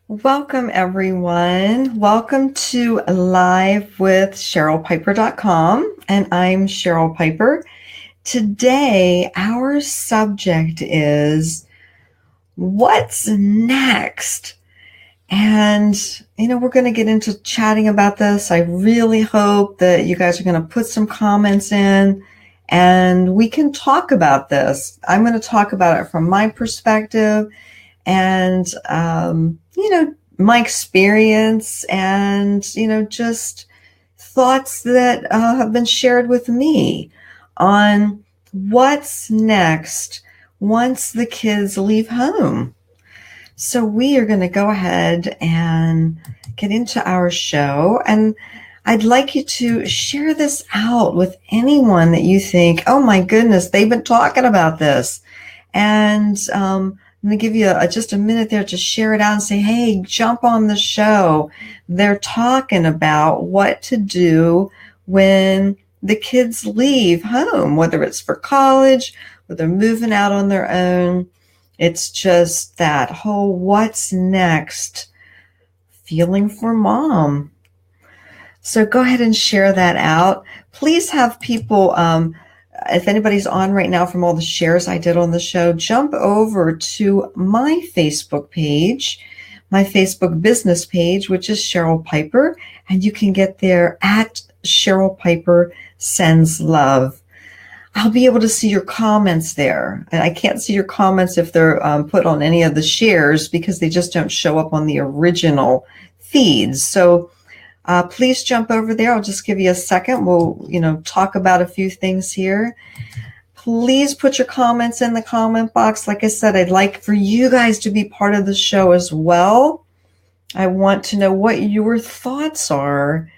Welcome, everyone. Welcome to Live with CherylPiper.com, and I'm Cheryl Piper. Today, our subject is what's next? And, we're going to get into chatting about this. I really hope that you guys are going to put some comments in and we can talk about this. I'm going to talk about it from my perspective and my experience and just thoughts that have been shared with me on what's next once the kids leave home. So we are going to go ahead and get into our show, and I'd like you to share this out with anyone that you think, oh my goodness, they've been talking about this. And I'm going to give you just a minute there to share it out and say, hey, jump on the show. They're talking about what to do when the kids leave home, whether it's for college, whether they're moving out on their own. It's just that whole what's next feeling for mom. So go ahead and share that out. Please have people, if anybody's on right now from all the shares I did on the show, jump over to my Facebook page, my Facebook business page, which is Cheryl Piper, and you can get there at Cheryl Piper Sends Love. I'll be able to see your comments there. And I can't see your comments if they're put on any of the shares because they just don't show up on the original feeds. So please jump over there. I'll just give you a second. We'll, talk about a few things here. Please put your comments in the comment box. Like I said, I'd like for you guys to be part of the show as well. I want to know what your thoughts are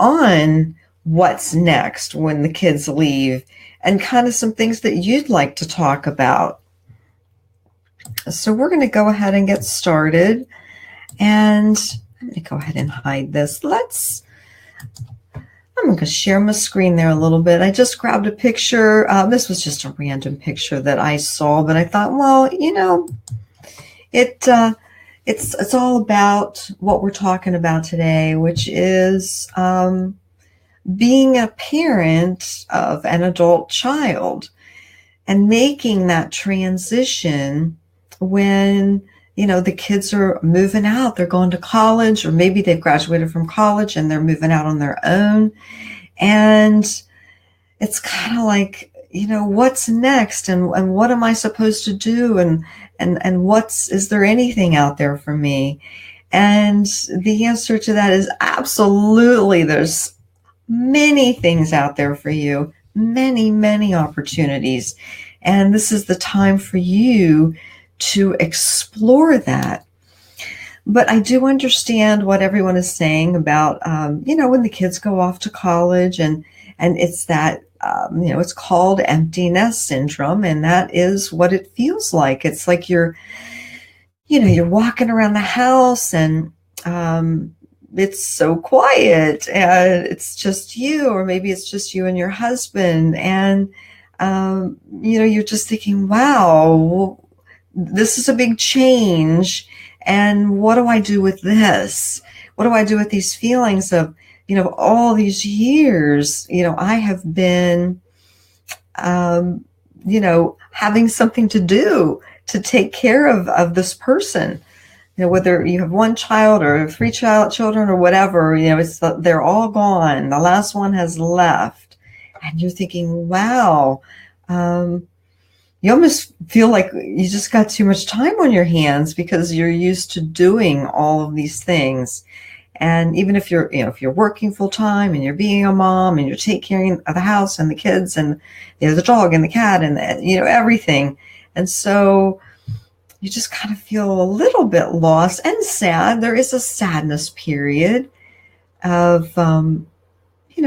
on what's next when the kids leave and kind of some things that you'd like to talk about. So we're going to go ahead and get started. And I'm going to go ahead and hide this. I'm going to share my screen there a little bit. I just grabbed a picture. This was just a random picture that I saw, but I thought, well, it's all about what we're talking about today, which is being a parent of an adult child and making that transition when the kids are moving out, they're going to college, or maybe they've graduated from college and they're moving out on their own. And it's kind of like, what's next and what am I supposed to do? And is there anything out there for me? And the answer to that is absolutely. There's many things out there for you, many, many opportunities. And this is the time for you to explore that. But I do understand what everyone is saying about, when the kids go off to college and it's that, it's called empty nest syndrome. And that is what it feels like. It's like you're walking around the house and, it's so quiet and it's just you, or maybe it's just you and your husband. And, you're just thinking, wow, this is a big change. And what do I do with this? What do I do with these feelings of, all these years, I have been, having something to do to take care of this person. Whether you have one child or three children or whatever, they're all gone. The last one has left. And you're thinking, wow, you almost feel like you just got too much time on your hands because you're used to doing all of these things. And even if you're working full time and you're being a mom and you're taking care of the house and the kids and the dog and the cat and everything. And so you just kind of feel a little bit lost and sad. There is a sadness period of,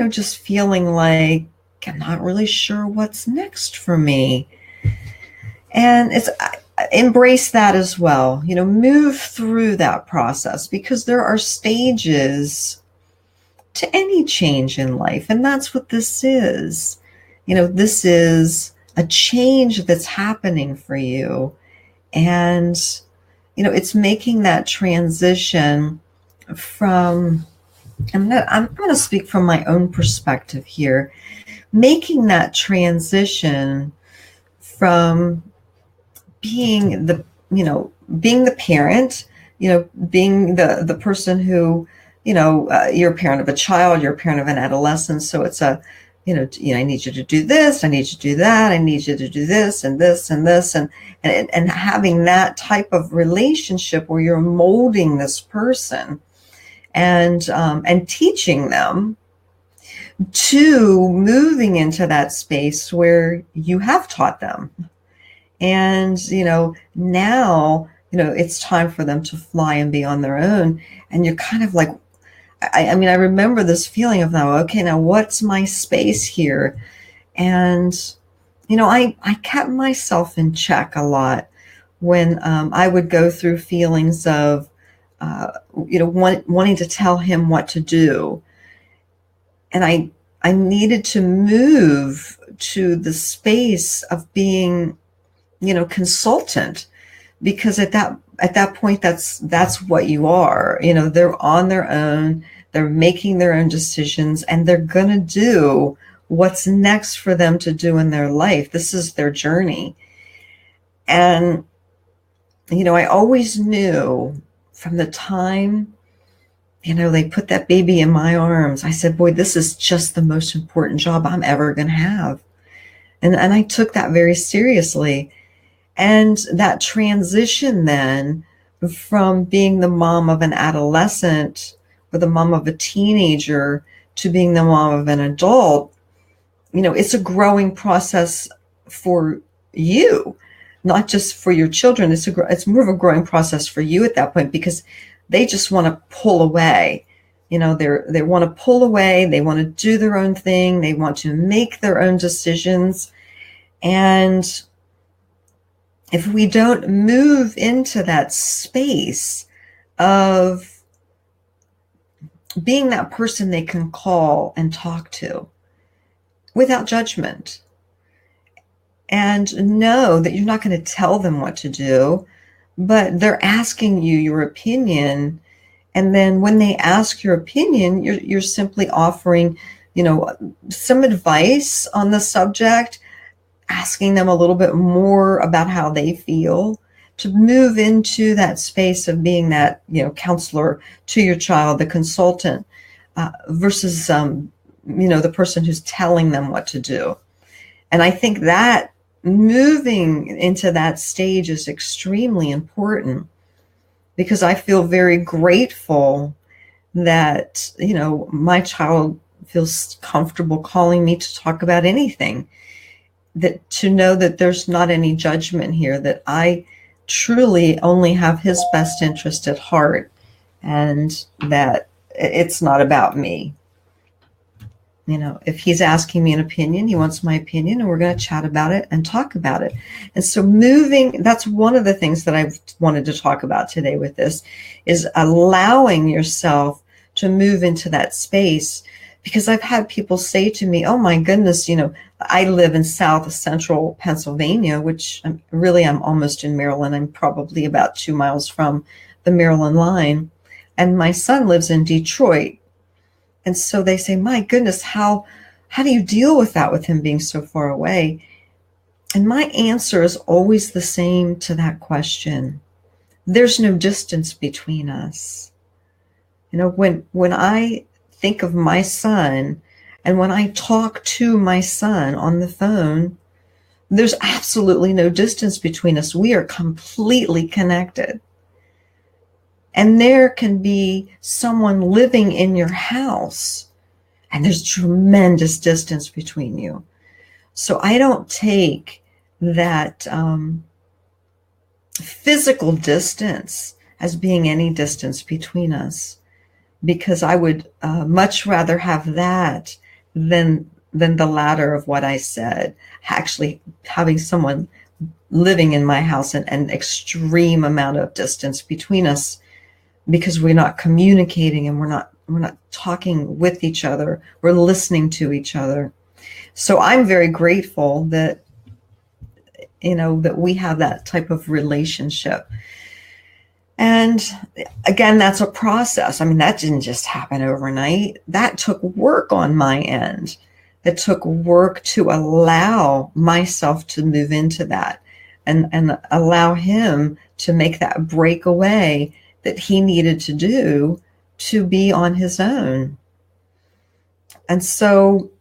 just feeling like I'm not really sure what's next for me. And embrace that as well, move through that process because there are stages to any change in life. And that's what this is. This is a change that's happening for you. And it's making that transition from, I'm going to speak from my own perspective here, making that transition from being being the parent, being the person who, you're a parent of a child, you're a parent of an adolescent. So it's I need you to do this, I need you to do that, I need you to do this and this and this, and having that type of relationship where you're molding this person and teaching them, to moving into that space where you have taught them. And, now, it's time for them to fly and be on their own. And you're kind of like, I mean, I remember this feeling of now, okay, now what's my space here? And, I kept myself in check a lot when I would go through feelings of, wanting to tell him what to do. And I needed to move to the space of being, consultant, because at that point, that's what you are. They're on their own, they're making their own decisions, and they're going to do what's next for them to do in their life. This is their journey. And, I always knew from the time, they put that baby in my arms, I said, boy, this is just the most important job I'm ever going to have. And I took that very seriously. And that transition then from being the mom of an adolescent or the mom of a teenager to being the mom of an adult, it's a growing process for you, not just for your children. It's more of a growing process for you at that point, because they just want to pull away. They want to pull away. They want to do their own thing. They want to make their own decisions. And if we don't move into that space of being that person they can call and talk to without judgment, and know that you're not going to tell them what to do, but they're asking you your opinion. And then when they ask your opinion, you're simply offering, some advice on the subject, asking them a little bit more about how they feel, to move into that space of being that, counselor to your child, the consultant, versus, the person who's telling them what to do. And I think that moving into that stage is extremely important, because I feel very grateful that, my child feels comfortable calling me to talk about anything, that to know that there's not any judgment here, that I truly only have his best interest at heart, and that it's not about me. If he's asking me an opinion, he wants my opinion, and we're going to chat about it and talk about it. And so that's one of the things that I wanted to talk about today with this, is allowing yourself to move into that space. Because I've had people say to me, oh my goodness, I live in South Central Pennsylvania, which I'm almost in Maryland. I'm probably about 2 miles from the Maryland line. And my son lives in Detroit. And so they say, my goodness, how do you deal with that, with him being so far away? And my answer is always the same to that question. There's no distance between us. When I think of my son, and when I talk to my son on the phone, there's absolutely no distance between us. We are completely connected. And there can be someone living in your house, and there's tremendous distance between you. So I don't take that physical distance as being any distance between us, because I would much rather have that than the latter of what I said, actually having someone living in my house and an extreme amount of distance between us, because we're not communicating and we're not talking with each other. We're listening to each other. So I'm very grateful that, that we have that type of relationship. And again, that's a process. I mean, that didn't just happen overnight. That took work on my end. It took work to allow myself to move into that and allow him to make that breakaway that he needed to do to be on his own. And so,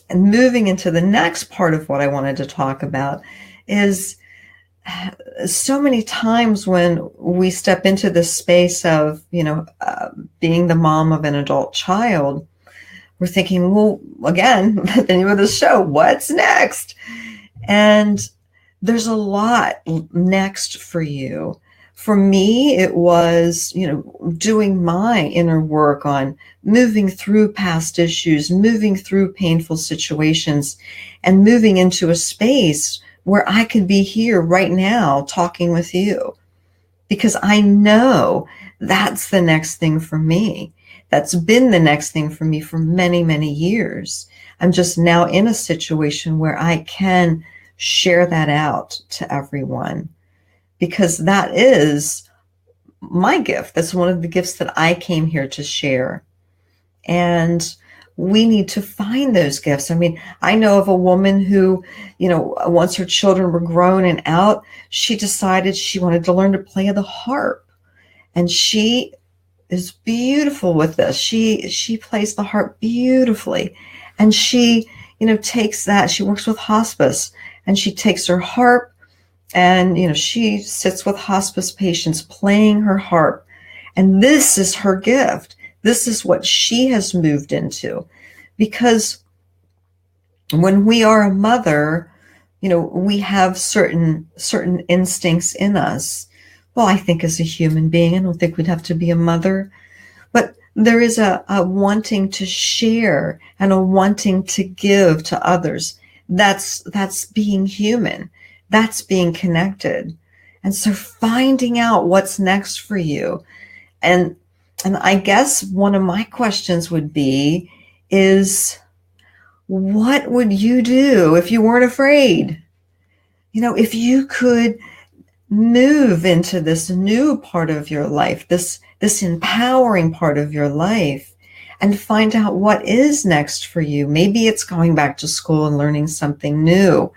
and moving into the next part of what I wanted to talk about is so many times when we step into this space of, being the mom of an adult child, we're thinking, well, again, the name of the show, what's next? And there's a lot next for you. For me, it was, doing my inner work on moving through past issues, moving through painful situations, and moving into a space where I could be here right now talking with you, because I know that's the next thing for me. That's been the next thing for me for many, many years. I'm just now in a situation where I can share that out to everyone, because that is my gift. That's one of the gifts that I came here to share. And we need to find those gifts. I mean, I know of a woman who, once her children were grown and out, she decided she wanted to learn to play the harp. And she is beautiful with this. She plays the harp beautifully. And she, takes that, she works with hospice, and she takes her harp and, she sits with hospice patients playing her harp. And this is her gift. This is what she has moved into, because when we are a mother, we have certain instincts in us. Well, I think as a human being, I don't think we'd have to be a mother, but there is a wanting to share and a wanting to give to others. That's being human. That's being connected. And so finding out what's next for you. And I guess one of my questions would be is, what would you do if you weren't afraid? If you could move into this new part of your life, this empowering part of your life, and find out what is next for you. Maybe it's going back to school and learning something new.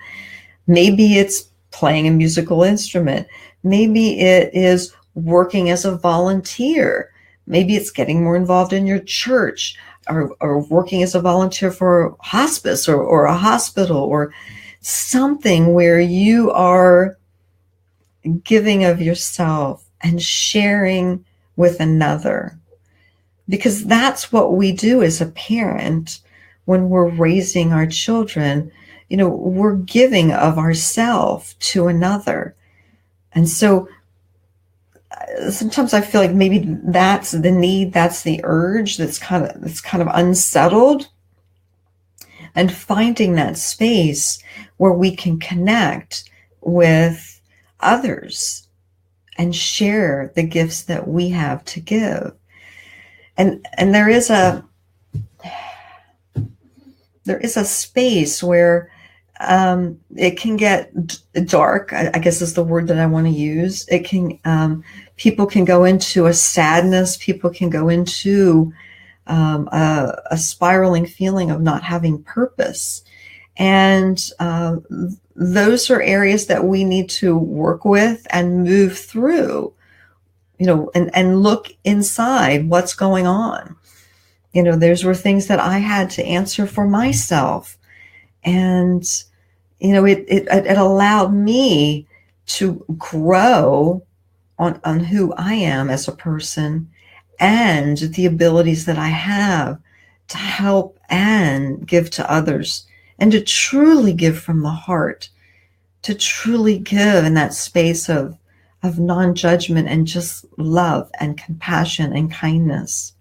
Maybe it's playing a musical instrument. Maybe it is working as a volunteer. Maybe it's getting more involved in your church, or working as a volunteer for hospice or a hospital, or something where you are giving of yourself and sharing with another. Because that's what we do as a parent when we're raising our children. We're giving of ourselves to another. And so sometimes I feel like maybe that's the need, that's the urge that's kind of unsettled, and finding that space where we can connect with others and share the gifts that we have to give. And there is a space where it can get dark, I guess is the word that I want to use. It can, people can go into a sadness. People can go into a spiraling feeling of not having purpose. And those are areas that we need to work with and move through, and look inside what's going on. Those were things that I had to answer for myself. And, it allowed me to grow on who I am as a person, and the abilities that I have to help and give to others, and to truly give from the heart, to truly give in that space of non-judgment and just love and compassion and kindness.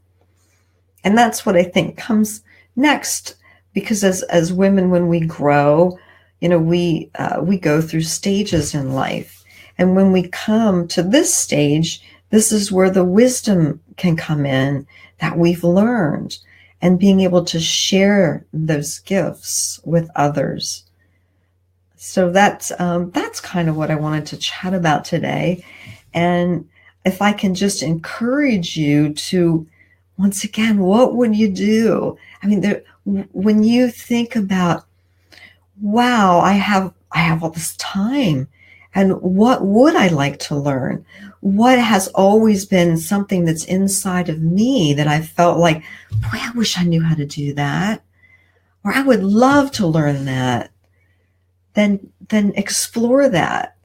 And that's what I think comes next, because as women, when we grow, we go through stages in life. And when we come to this stage, this is where the wisdom can come in that we've learned, and being able to share those gifts with others. So that's kind of what I wanted to chat about today. And if I can just encourage you to, once again, what would you do? I mean, when you think about, wow, I have all this time, and what would I like to learn? What has always been something that's inside of me that I felt like, boy, I wish I knew how to do that, or I would love to learn that. Then explore that.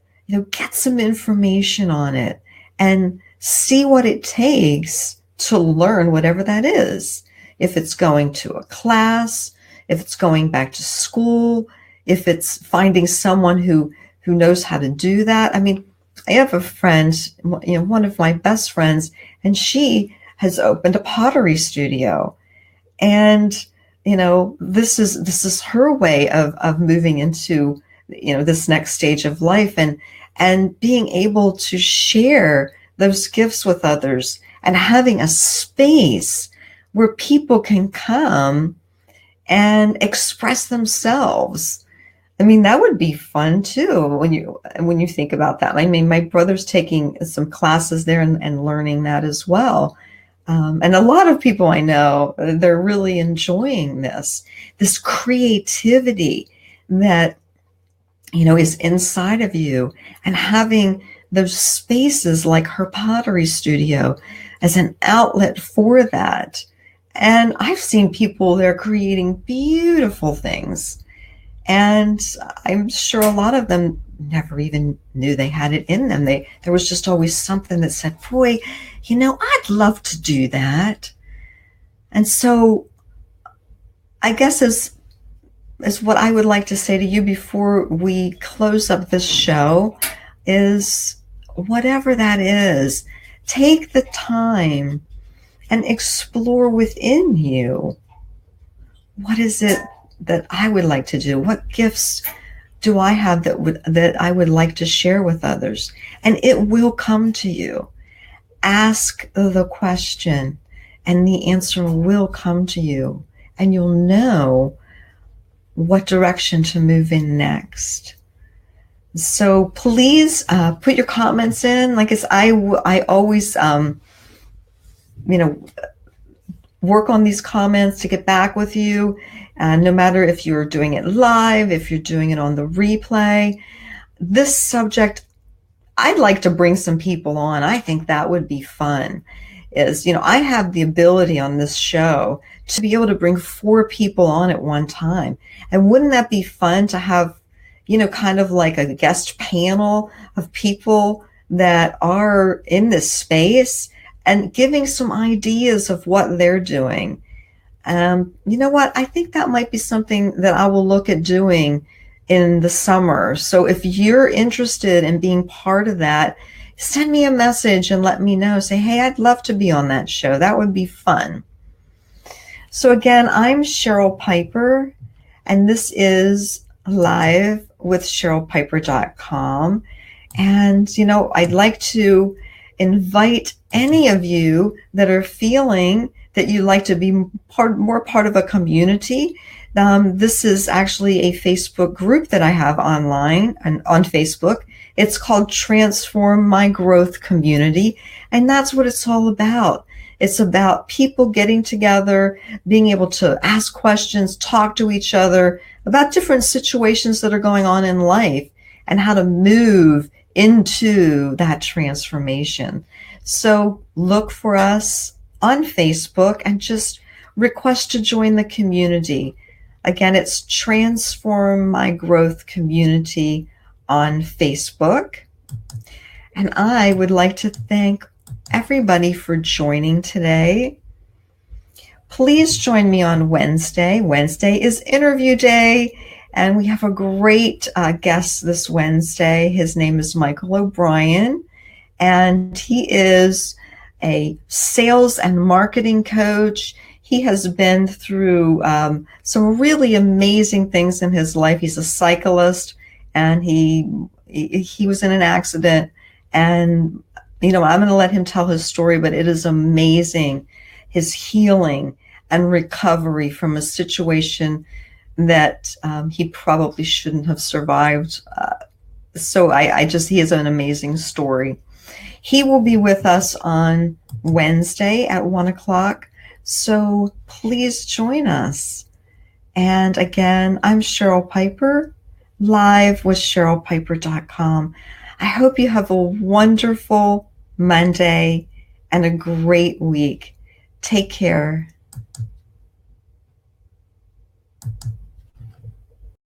Get some information on it and see what it takes to learn whatever that is. If it's going to a class, if it's going back to school, if it's finding someone who knows how to do that. I mean, I have a friend, one of my best friends, and she has opened a pottery studio. And this is her way of moving into this next stage of life, and being able to share those gifts with others, and having a space where people can come and express themselves. I mean, that would be fun too when you think about that. I mean, my brother's taking some classes there and learning that as well. And a lot of people I know, they're really enjoying this creativity that, is inside of you, and having those spaces like her pottery studio as an outlet for that. And I've seen people there creating beautiful things. And I'm sure a lot of them never even knew they had it in them. There was just always something that said, boy, I'd love to do that. And so I guess as what I would like to say to you before we close up this show is, whatever that is, take the time and explore within you. What is it that I would like to do? What gifts do I have that I would like to share with others? And it will come to you. Ask the question, and the answer will come to you, and you'll know what direction to move in next. So please put your comments in. Like I always, work on these comments to get back with you. No matter if you're doing it live, if you're doing it on the replay. This subject, I'd like to bring some people on. I think that would be fun. I have the ability on this show to be able to bring 4 people on at one time. And wouldn't that be fun to have, kind of like a guest panel of people that are in this space and giving some ideas of what they're doing. You know what? I think that might be something that I will look at doing in the summer. So if you're interested in being part of that, send me a message and let me know. Say, hey, I'd love to be on that show. That would be fun. So again, I'm Cheryl Piper, and this is Live with CherylPiper.com. And, I'd like to invite any of you that are feeling that you'd like to be more part of a community. This is actually a Facebook group that I have online and on Facebook. It's called Transform My Growth Community. And that's what it's all about. It's about people getting together, being able to ask questions, talk to each other about different situations that are going on in life and how to move into that transformation. So look for us on Facebook and just request to join the community. Again, it's Transform My Growth Community on Facebook. And I would like to thank everybody for joining today. Please join me on Wednesday. Wednesday is interview day, and we have a great guest this Wednesday. His name is Michael O'Brien, and he is a sales and marketing coach. He has been through some really amazing things in his life. He's a cyclist, and he was in an accident, and I'm going to let him tell his story, but it is amazing, his healing and recovery from a situation that he probably shouldn't have survived. So he has an amazing story. He will be with us on Wednesday at 1 o'clock. So please join us. And again, I'm Cheryl Piper, live with CherylPiper.com. I hope you have a wonderful Monday and a great week. Take care.